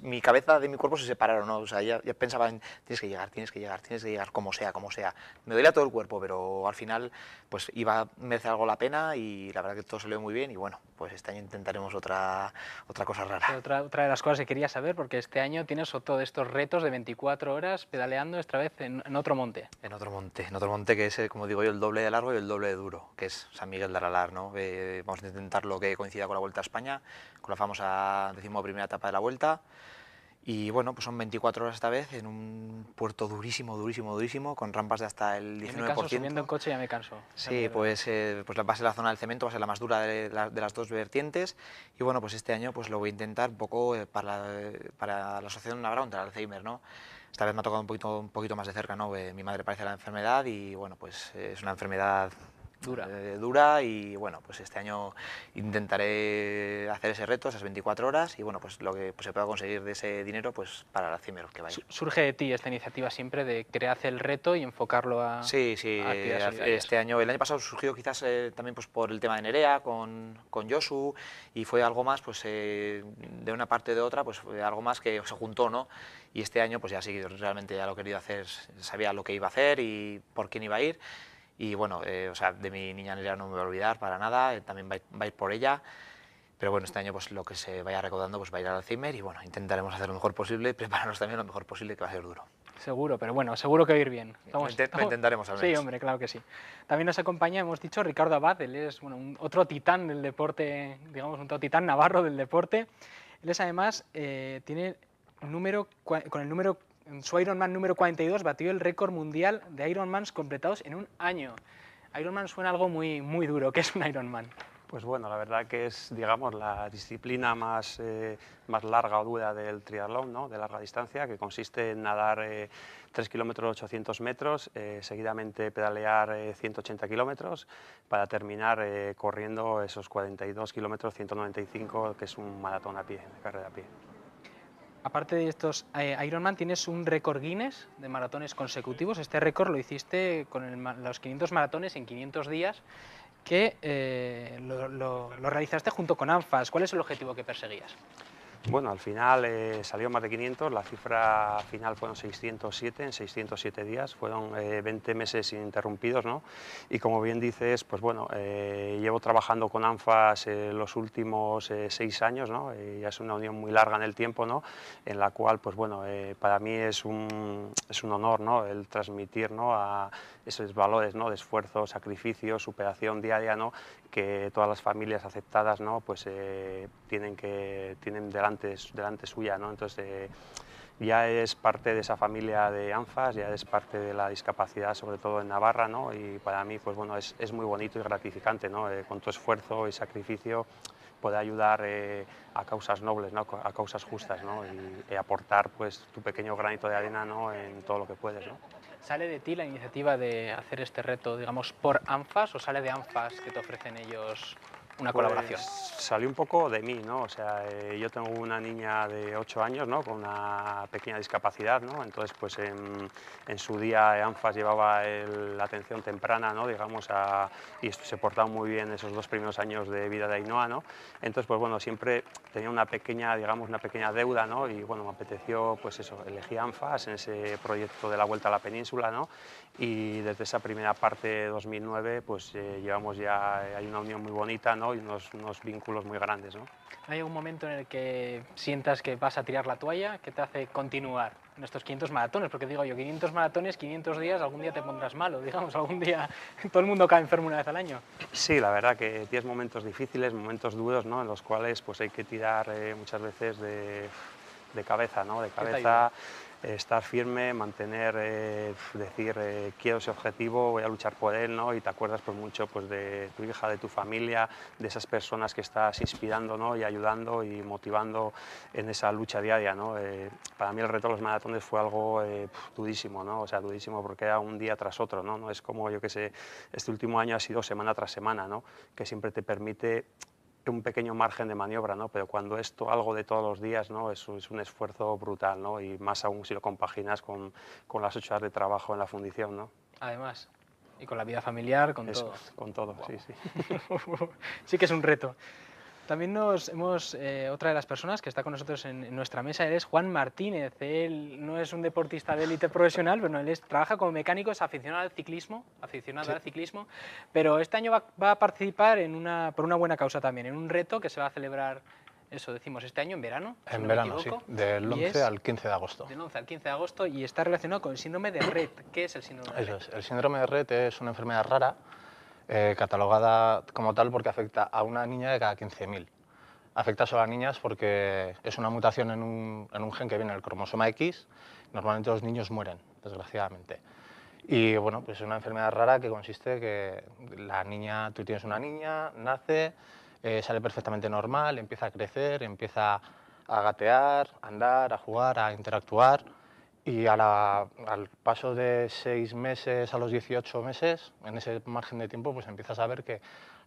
mi cabeza de mi cuerpo se separaron, ¿no? O sea, ya pensaba en tienes que llegar, como sea. Me dolía todo el cuerpo, pero al final pues iba a merecer algo la pena, y la verdad que todo salió muy bien, y bueno, pues este año intentaremos otra cosa rara. Otra de las cosas que quería saber, porque este año tienes otro de estos retos de 24 horas pedaleando, esta vez en otro monte. En otro monte que es, como digo yo, el doble de largo y el doble de duro, que es San Miguel de Aralar, ¿no? Vamos a intentar lo que coincida con la Vuelta a España, con la famosa 11ª etapa de la Vuelta. Y bueno, pues son 24 horas esta vez en un puerto durísimo, con rampas de hasta el 19%. Me canso, subiendo en coche ya me canso. Sí, pues va a ser la zona del cemento, va a ser la más dura de las dos vertientes. Y bueno, pues este año pues lo voy a intentar un poco para la Asociación Navarra contra el Alzheimer, ¿no? Esta vez me ha tocado un poquito más de cerca, ¿no? Mi madre padece la enfermedad y bueno, pues es una enfermedad dura, y bueno, pues este año intentaré hacer ese reto, esas 24 horas, y bueno, pues lo que se pueda conseguir de ese dinero pues para el Alzheimer que va a ir. ¿Surge de ti esta iniciativa siempre de querer hacer el reto y enfocarlo a Sí, este año, el año pasado surgió quizás también pues por el tema de Nerea con Josu, y fue algo más pues de una parte de otra, pues fue algo más que se juntó, ¿no? Y este año pues ya sí, realmente ya lo he querido hacer, sabía lo que iba a hacer y por quién iba a ir. Y bueno, o sea, de mi niña Nerea no me voy a olvidar para nada, también va a ir por ella. Pero bueno, este año pues lo que se vaya recaudando pues va a ir al Alzheimer, y bueno, intentaremos hacer lo mejor posible y prepararnos también lo mejor posible, que va a ser duro. Seguro, pero bueno, seguro que va a ir bien. Lo intentaremos al menos. Sí, hombre, claro que sí. También nos acompaña, hemos dicho, Ricardo Abad. Él es otro titán del deporte, digamos, otro titán navarro del deporte. Él es además, tiene en su Ironman número 42 batió el récord mundial de Ironmans completados en un año. Ironman suena algo muy, muy duro. ¿Qué es un Ironman? Pues bueno, la verdad que es, digamos, la disciplina más larga o dura del triatlón, ¿no?, de larga distancia, que consiste en nadar 3 kilómetros 800 metros, seguidamente pedalear 180 kilómetros, para terminar corriendo esos 42 kilómetros 195, que es un maratón a pie, de carrera a pie. Aparte de estos Ironman, tienes un récord Guinness de maratones consecutivos. Este récord lo hiciste con los 500 maratones en 500 días, que lo realizaste junto con ANFAS. ¿Cuál es el objetivo que perseguías? Bueno, al final salió más de 500, la cifra final fueron 607 en 607 días, fueron 20 meses ininterrumpidos, ¿no? Y como bien dices, pues bueno, llevo trabajando con ANFAS los últimos 6 años, ¿no? Ya es una unión muy larga en el tiempo, ¿no?, en la cual, pues bueno, para mí es un honor, ¿no?, el transmitir, ¿no?, a esos valores, ¿no?, de esfuerzo, sacrificio, superación diaria, ¿no?, que todas las familias aceptadas, ¿no?, pues tienen delante suya, ¿no? Entonces ya es parte de esa familia de ANFAS, ya es parte de la discapacidad, sobre todo en Navarra, ¿no? Y para mí pues bueno, es muy bonito y gratificante, ¿no?, con tu esfuerzo y sacrificio poder ayudar a causas nobles, ¿no?, a causas justas, ¿no?, y aportar pues tu pequeño granito de arena, ¿no?, en todo lo que puedes, ¿no? ¿Sale de ti la iniciativa de hacer este reto, digamos, por ANFAS, o sale de ANFAS que te ofrecen ellos una colaboración? Salió un poco de mí, ¿no? O sea, yo tengo una niña de 8 años, ¿no? Con una pequeña discapacidad, ¿no? Entonces, pues en su día ANFAS llevaba la atención temprana, ¿no? Digamos, y se portaba muy bien esos 2 primeros años de vida de Ainhoa, ¿no? Entonces, pues bueno, siempre tenía una pequeña, digamos, una pequeña deuda, ¿no? Y bueno, me apeteció, pues eso, elegí ANFAS en ese proyecto de la Vuelta a la Península, ¿no? Y desde esa primera parte de 2009, pues llevamos ya, hay una unión muy bonita, ¿no? Y unos vínculos muy grandes, ¿no? ¿Hay algún momento en el que sientas que vas a tirar la toalla? ¿Qué te hace continuar en estos 500 maratones? Porque digo yo, 500 maratones, 500 días, algún día te pondrás malo, digamos, algún día todo el mundo cae enfermo una vez al año. Sí, la verdad que tienes momentos difíciles, momentos duros, ¿no? En los cuales pues hay que tirar muchas veces de cabeza, ¿no? De cabeza, estar firme, mantener, decir, quiero ese objetivo, voy a luchar por él, ¿no? Y te acuerdas pues mucho pues, de tu hija, de tu familia, de esas personas que estás inspirando, ¿no? Y ayudando y motivando en esa lucha diaria, ¿no? Para mí el reto de los maratones fue algo durísimo, ¿no? O sea, durísimo porque era un día tras otro, ¿no? No es como, yo qué sé, este último año ha sido semana tras semana, ¿no? Que siempre te permite un pequeño margen de maniobra, ¿no? Pero cuando esto algo de todos los días, ¿no? Es un esfuerzo brutal, ¿no? Y más aún si lo compaginas con las 8 horas de trabajo en la fundición, ¿no? Además, y con la vida familiar, con Eso, todo. con todo, Wow. sí, sí. Sí que es un reto. También otra de las personas que está con nosotros en nuestra mesa es Juan Martínez. Él no es un deportista de élite profesional, pero él trabaja como mecánico, es aficionado al ciclismo, pero este año va a participar por una buena causa también, en un reto que se va a celebrar, eso decimos, este año en verano. En verano, sí, del 11 al 15 de agosto. Del 11 al 15 de agosto y está relacionado con el síndrome de Rett. ¿Qué es el síndrome de Rett? Eso es, el síndrome de Rett es una enfermedad rara, catalogada como tal porque afecta a una niña de cada 15.000. Afecta solo a niñas porque es una mutación en un gen que viene en el cromosoma X. Normalmente los niños mueren, desgraciadamente. Y bueno, pues es una enfermedad rara que consiste que la niña, tú tienes una niña, nace, sale perfectamente normal, empieza a crecer, empieza a gatear, a andar, a jugar, a interactuar. Y al paso de 6 meses a los 18 meses, en ese margen de tiempo, pues empiezas a ver que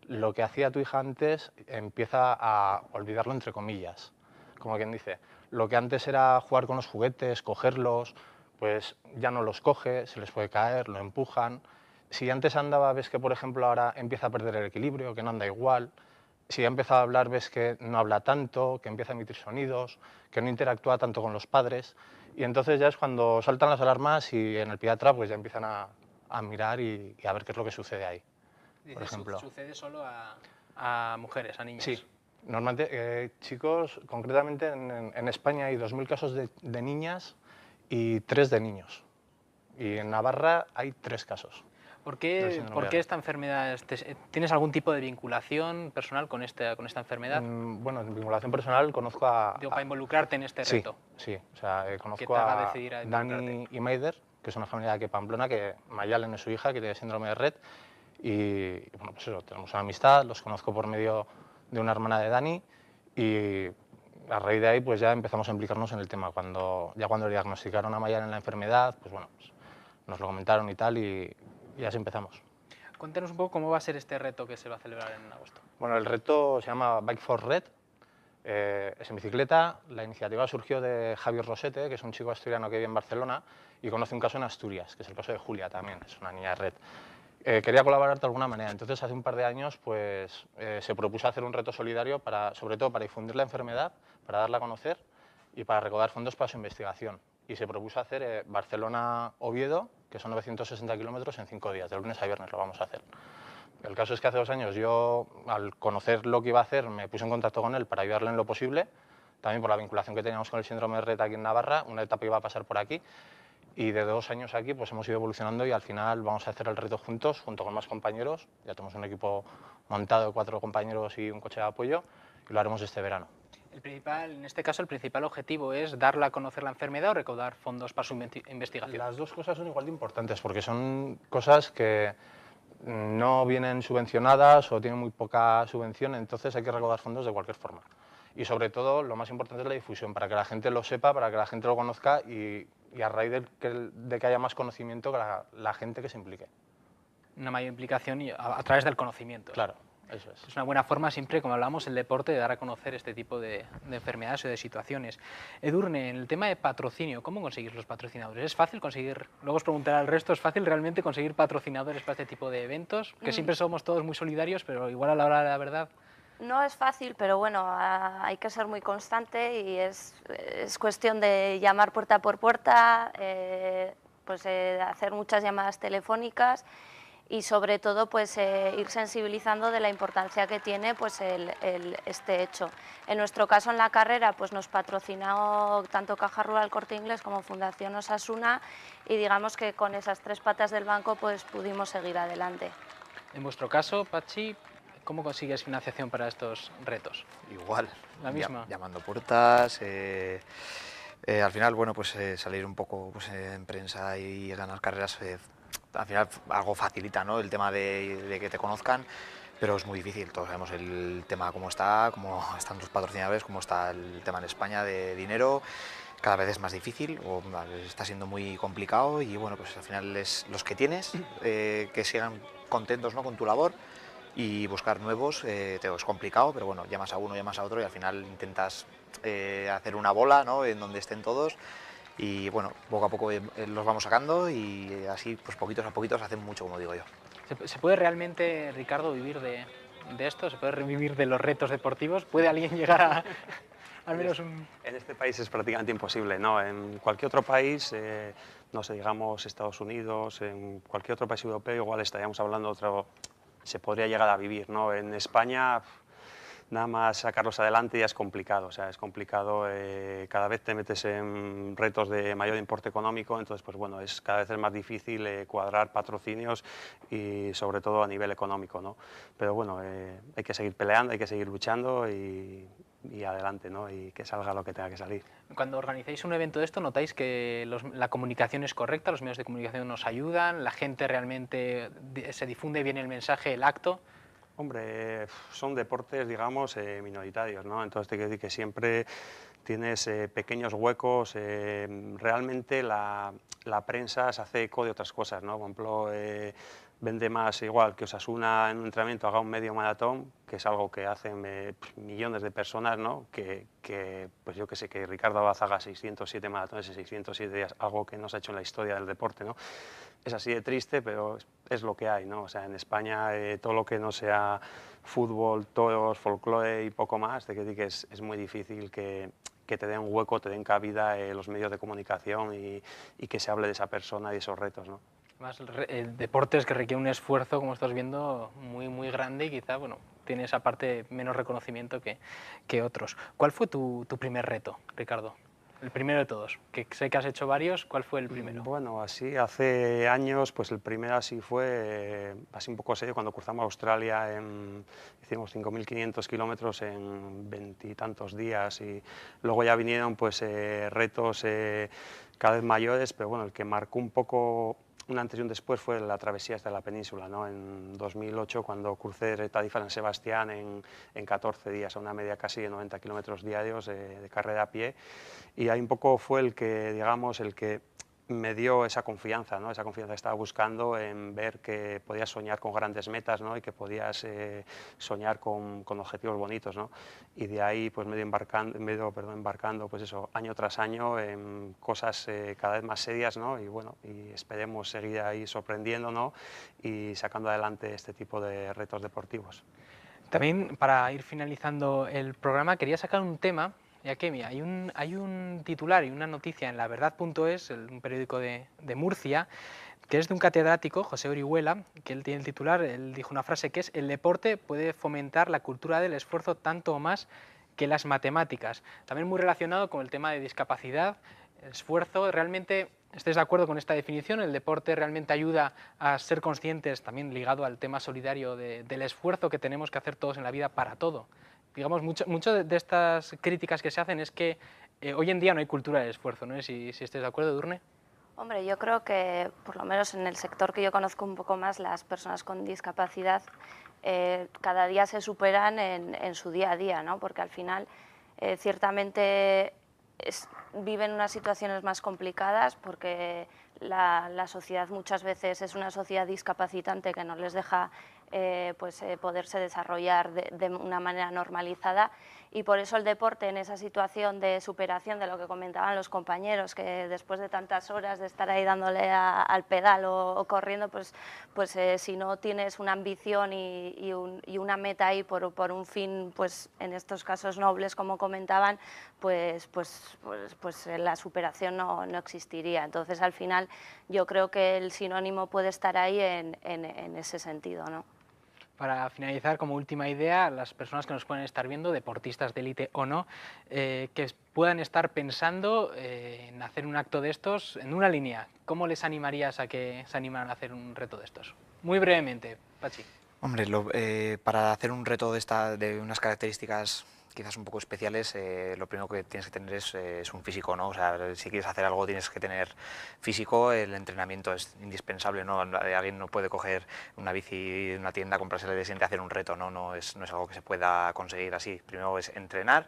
lo que hacía tu hija antes empieza a olvidarlo entre comillas. Como quien dice, lo que antes era jugar con los juguetes, cogerlos, pues ya no los coge, se les puede caer, lo empujan. Si antes andaba, ves que por ejemplo ahora empieza a perder el equilibrio, que no anda igual. Si ha empezado a hablar, ves que no habla tanto, que empieza a emitir sonidos, que no interactúa tanto con los padres. Y entonces ya es cuando saltan las alarmas y en el pediatra pues ya empiezan a mirar y a ver qué es lo que sucede ahí. Dices, por ejemplo. ¿Sucede solo a mujeres, a niños? Sí, normalmente chicos, concretamente en España hay 2.000 casos de niñas y 3 de niños. Y en Navarra hay 3 casos. ¿Por qué esta enfermedad? ¿Tienes algún tipo de vinculación personal con esta enfermedad? Bueno, en vinculación personal conozco para involucrarte en este reto. Sí, o sea, conozco a Dani y Maider, que es una familia de aquí de Pamplona, que Mayalen es su hija, que tiene síndrome de Rett. Y bueno, pues eso, tenemos una amistad, los conozco por medio de una hermana de Dani y a raíz de ahí pues ya empezamos a implicarnos en el tema. Cuando le diagnosticaron a Mayalen la enfermedad, pues bueno, pues nos lo comentaron y tal y así empezamos. Cuéntanos un poco cómo va a ser este reto que se va a celebrar en agosto. Bueno, el reto se llama Bike for Rett, es en bicicleta. La iniciativa surgió de Javier Rosete, que es un chico asturiano que vive en Barcelona y conoce un caso en Asturias, que es el caso de Julia también, es una niña de Rett. Quería colaborar de alguna manera, entonces hace un par de años pues, se propuso hacer un reto solidario, sobre todo para difundir la enfermedad, para darla a conocer y para recaudar fondos para su investigación. Y se propuso hacer Barcelona-Oviedo, que son 960 kilómetros en 5 días, de lunes a viernes lo vamos a hacer. El caso es que hace 2 años yo, al conocer lo que iba a hacer, me puse en contacto con él para ayudarle en lo posible, también por la vinculación que teníamos con el síndrome de Rett aquí en Navarra, una etapa iba a pasar por aquí, y de 2 años aquí pues hemos ido evolucionando y al final vamos a hacer el reto juntos, junto con más compañeros, ya tenemos un equipo montado de 4 compañeros y un coche de apoyo, y lo haremos este verano. En este caso, el principal objetivo es darla a conocer la enfermedad o recaudar fondos para su investigación. Las dos cosas son igual de importantes porque son cosas que no vienen subvencionadas o tienen muy poca subvención, entonces hay que recaudar fondos de cualquier forma. Y sobre todo, lo más importante es la difusión, para que la gente lo sepa, para que la gente lo conozca y a raíz de que haya más conocimiento, que la gente que se implique. Una mayor implicación a través del conocimiento. Claro. Eso es. Es una buena forma siempre, como hablamos, el deporte, de dar a conocer este tipo de enfermedades o de situaciones. Edurne, en el tema de patrocinio, ¿cómo conseguir los patrocinadores? ¿Es fácil conseguir, luego os preguntaré al resto, ¿es fácil realmente conseguir patrocinadores para este tipo de eventos? Que siempre somos todos muy solidarios, pero igual a la hora de la verdad... No es fácil, pero bueno, hay que ser muy constante y es cuestión de llamar puerta por puerta, hacer muchas llamadas telefónicas y sobre todo pues ir sensibilizando de la importancia que tiene pues este hecho. En nuestro caso en la carrera pues nos patrocinó tanto Caja Rural Corte Inglés como Fundación Osasuna y digamos que con esas 3 patas del banco pues pudimos seguir adelante. En vuestro caso, Patxi, ¿cómo consigues financiación para estos retos? Igual, la misma. Llamando puertas, al final, bueno, pues salir un poco pues, en prensa y ganar carreras, al final algo facilita, ¿no? El tema de que te conozcan, pero es muy difícil. Todos sabemos el tema cómo están los patrocinadores, cómo está el tema en España de dinero. Cada vez es más difícil, o está siendo muy complicado y bueno, pues al final es los que tienes, que sigan contentos, ¿no? Con tu labor. Y buscar nuevos, es complicado, pero bueno, llamas a uno, llamas a otro y al final intentas hacer una bola, ¿no? En donde estén todos y bueno, poco a poco los vamos sacando y así pues poquitos a poquitos hacen mucho, como digo yo. ¿Se puede realmente, Ricardo, vivir de esto? ¿Se puede vivir de los retos deportivos? ¿Puede alguien llegar a al menos un...? En este país es prácticamente imposible, ¿no? En cualquier otro país, no sé, digamos Estados Unidos, en cualquier otro país europeo igual estaríamos hablando de otro... se podría llegar a vivir, ¿no? En España, nada más sacarlos adelante ya es complicado, o sea, es complicado, cada vez te metes en retos de mayor importe económico, entonces, pues bueno, cada vez es más difícil cuadrar patrocinios y sobre todo a nivel económico, ¿no? Pero bueno, hay que seguir peleando, hay que seguir luchando y adelante, ¿no? Y que salga lo que tenga que salir. Cuando organizáis un evento de esto, ¿notáis que la comunicación es correcta? ¿Los medios de comunicación nos ayudan? ¿La gente realmente se difunde bien el mensaje, el acto? Hombre, son deportes, digamos, minoritarios, ¿no? Entonces te quiero decir que siempre tienes pequeños huecos, realmente la prensa se hace eco de otras cosas, ¿no? Por ejemplo, vende más igual que Osasuna en un entrenamiento haga un medio maratón, que es algo que hacen millones de personas, ¿no? Que pues yo que sé, que Ricardo Abad haga 607 maratones en 607 días, algo que no se ha hecho en la historia del deporte, ¿no? Es así de triste, pero es lo que hay, ¿no? O sea, en España todo lo que no sea fútbol, toros, folclore y poco más, que es muy difícil que te den un hueco, te den cabida los medios de comunicación y que se hable de esa persona y de esos retos, ¿no? Además, el deporte es que requiere un esfuerzo, como estás viendo, muy, muy grande y quizá, bueno, tiene esa parte menos reconocimiento que otros. ¿Cuál fue tu primer reto, Ricardo? El primero de todos, que sé que has hecho varios, ¿cuál fue el primero? Bueno, así hace años, pues el primero así fue, así un poco serio, cuando cruzamos Australia, hicimos 5.500 kilómetros en 20 y tantos días y luego ya vinieron pues retos cada vez mayores, pero bueno, el que marcó un poco un antes y un después fue la travesía hasta la península, ¿no? En 2008, cuando crucé Tarifa-San Sebastián en 14 días, a una media casi de 90 kilómetros diarios de carrera a pie, y ahí un poco fue el que, digamos, el que me dio esa confianza, ¿no? Esa confianza que estaba buscando en ver que podías soñar con grandes metas, ¿no? Y que podías soñar con objetivos bonitos, ¿no? Y de ahí pues me he ido embarcando pues eso, año tras año en cosas cada vez más serias, ¿no? Y bueno, y esperemos seguir ahí sorprendiendo, y sacando adelante este tipo de retos deportivos. También, para ir finalizando el programa, quería sacar un tema, ya que mira, hay un titular y una noticia en laverdad.es, un periódico de Murcia, que es de un catedrático, José Orihuela, que él tiene el titular, él dijo una frase que es: el deporte puede fomentar la cultura del esfuerzo tanto o más que las matemáticas. También muy relacionado con el tema de discapacidad, esfuerzo. Realmente, ¿estáis de acuerdo con esta definición? ¿El deporte realmente ayuda a ser conscientes, también ligado al tema solidario, del esfuerzo que tenemos que hacer todos en la vida para todo? Digamos, mucho de estas críticas que se hacen es que hoy en día no hay cultura del esfuerzo, ¿no? Si estáis de acuerdo, Edurne. Hombre, yo creo que, por lo menos en el sector que yo conozco un poco más, las personas con discapacidad cada día se superan en su día a día, ¿no? Porque al final, ciertamente, viven unas situaciones más complicadas porque la sociedad muchas veces es una sociedad discapacitante que no les deja poderse desarrollar de una manera normalizada. Y por eso el deporte, en esa situación de superación de lo que comentaban los compañeros, que después de tantas horas de estar ahí dándole al pedal o corriendo, si no tienes una ambición y una meta ahí por un fin, pues en estos casos nobles, como comentaban, pues la superación no existiría. Entonces, al final, yo creo que el sinónimo puede estar ahí en ese sentido, ¿no? Para finalizar, como última idea, las personas que nos pueden estar viendo, deportistas de élite o no, que puedan estar pensando en hacer un acto de estos en una línea, ¿cómo les animarías a que se animaran a hacer un reto de estos? Muy brevemente, Pachi. Hombre, para hacer un reto de unas características quizás un poco especiales, lo primero que tienes que tener es un físico, ¿no? O sea, si quieres hacer algo tienes que tener físico, el entrenamiento es indispensable, ¿no? Alguien no puede coger una bici de una tienda, comprarse de siente hacer un reto, ¿no? No es algo que se pueda conseguir así. Primero es entrenar,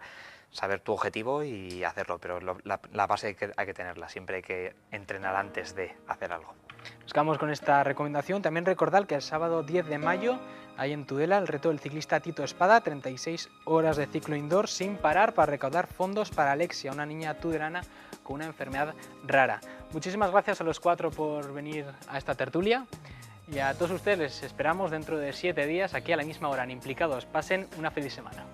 saber tu objetivo y hacerlo, pero la base hay que tenerla, siempre hay que entrenar antes de hacer algo. Nos quedamos con esta recomendación. También recordad que el sábado 10 de mayo hay en Tudela el reto del ciclista Tito Espada, 36 horas de ciclo indoor sin parar para recaudar fondos para Alexia, una niña tudelana con una enfermedad rara. Muchísimas gracias a los 4 por venir a esta tertulia y a todos ustedes les esperamos dentro de 7 días aquí a la misma hora en Implicados. Pasen una feliz semana.